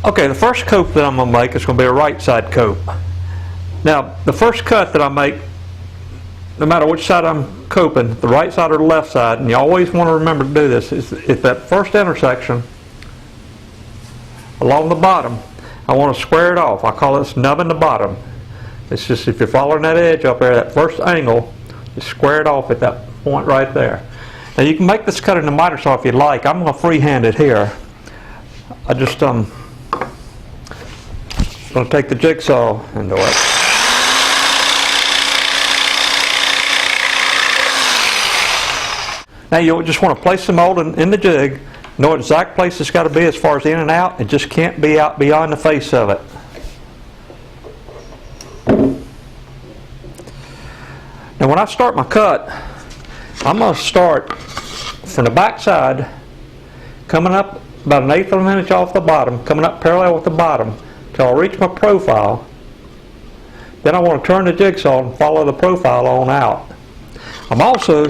Okay, the first cope that I'm going to make is going to be a right side cope. Now, the first cut that I make, no matter which side I'm coping, the right side or the left side, and you always want to remember to do this, is that first intersection along the bottom, I want to square it off. I call this nubbing the bottom. It's just, if you're following that edge up there, that first angle, just square it off at that point right there. Now you can make this cut in the miter saw if you'd like. I'm going to freehand it here. I just going to take the jigsaw into it. Now you just want to place the mold in the jig, know what exact place it's got to be as far as in and out. It just can't be out beyond the face of it. Now when I start my cut, I'm going to start from the back side, coming up about 1/8 of an inch off the bottom, coming up parallel with the bottom till I reach my profile. Then I want to turn the jigsaw and follow the profile on out. I'm also,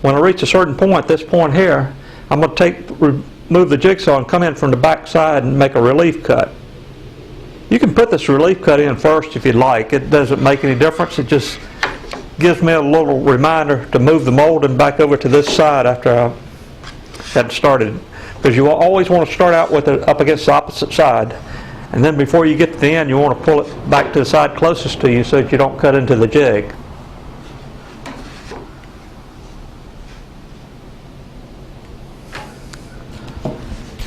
when I reach a certain point, this point here, I'm going to remove the jigsaw and come in from the back side and make a relief cut. You can put this relief cut in first if you'd like. It doesn't make any difference. It just gives me a little reminder to move the molding back over to this side after I had started. Because you always want to start out with it up against the opposite side. And then before you get to the end, you want to pull it back to the side closest to you so that you don't cut into the jig.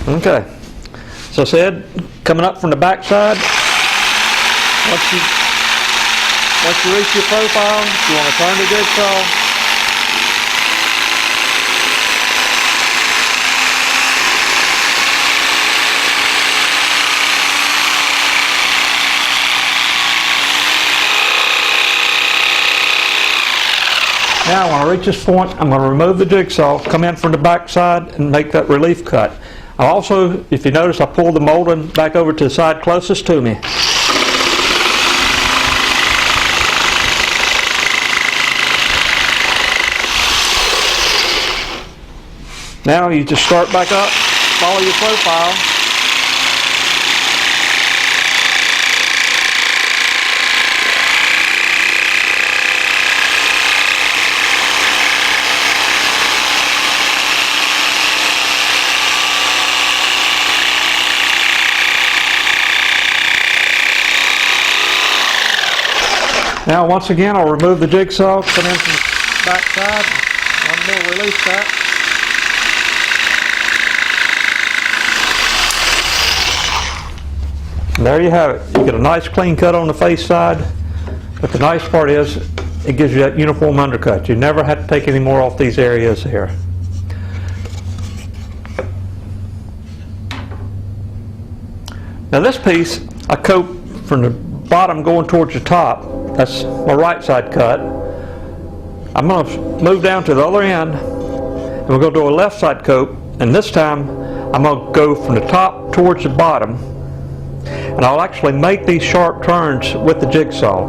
Okay, so I said, coming up from the back side, once you reach your profile, you want to turn the jigsaw. Now when I reach this point, I'm going to remove the jigsaw, come in from the back side and make that relief cut. I also, if you notice, I pulled the molding back over to the side closest to me. Now you just start back up, follow your profile. Now once again, I'll remove the jigsaw, come in from the back side, one more relief cut. And there you have it. You get a nice clean cut on the face side, but the nice part is it gives you that uniform undercut. You never have to take any more off these areas here. Now this piece, I coat from the bottom going towards the top. That's my right side cut. I'm going to move down to the other end and we're going to do a left side coat, and this time I'm going to go from the top towards the bottom, and I'll actually make these sharp turns with the jigsaw.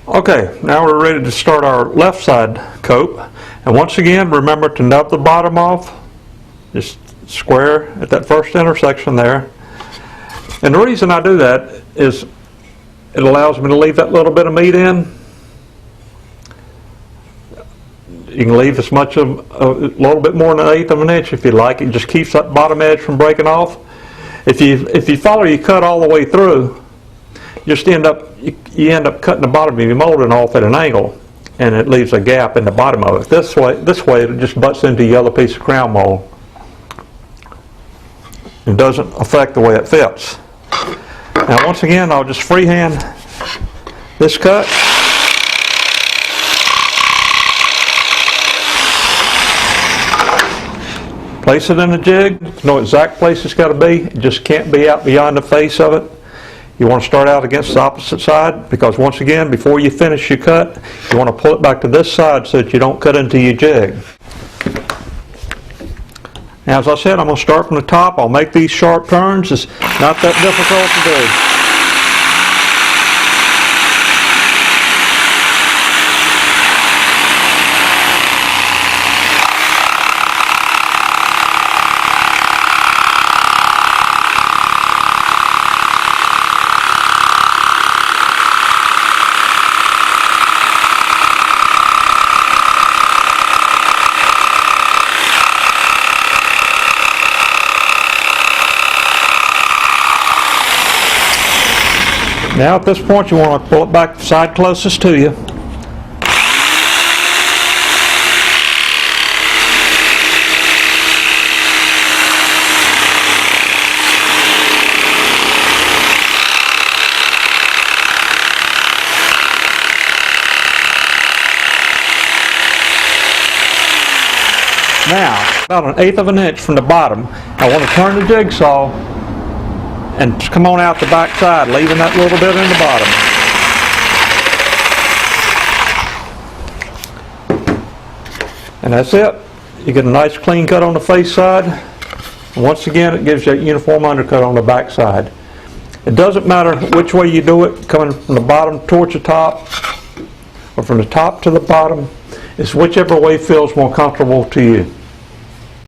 Okay, now we're ready to start our left side coat, and once again remember to nub the bottom off, just square at that first intersection there. And the reason I do that is it allows me to leave that little bit of meat in. You can leave as much of a little bit more than 1/8 of an inch if you like. It just keeps that bottom edge from breaking off. If you follow your cut all the way through, you end up cutting the bottom of your molding off at an angle, and it leaves a gap in the bottom of it. This way it just butts into the other piece of crown mold. It doesn't affect the way it fits. Now once again, I'll just freehand this cut. Place it in the jig, know exact place it's got to be. It just can't be out beyond the face of it. You want to start out against the opposite side, because once again, before you finish your cut, you want to pull it back to this side so that you don't cut into your jig. Now, as I said, I'm going to start from the top. I'll make these sharp turns. It's not that difficult to do. Now at this point you want to pull it back the side closest to you. Now, about 1/8 of an inch from the bottom, I want to turn the jigsaw and come on out the back side, leaving that little bit in the bottom. And that's it. You get a nice clean cut on the face side. And once again, it gives you a uniform undercut on the back side. It doesn't matter which way you do it, coming from the bottom towards the top or from the top to the bottom. It's whichever way feels more comfortable to you.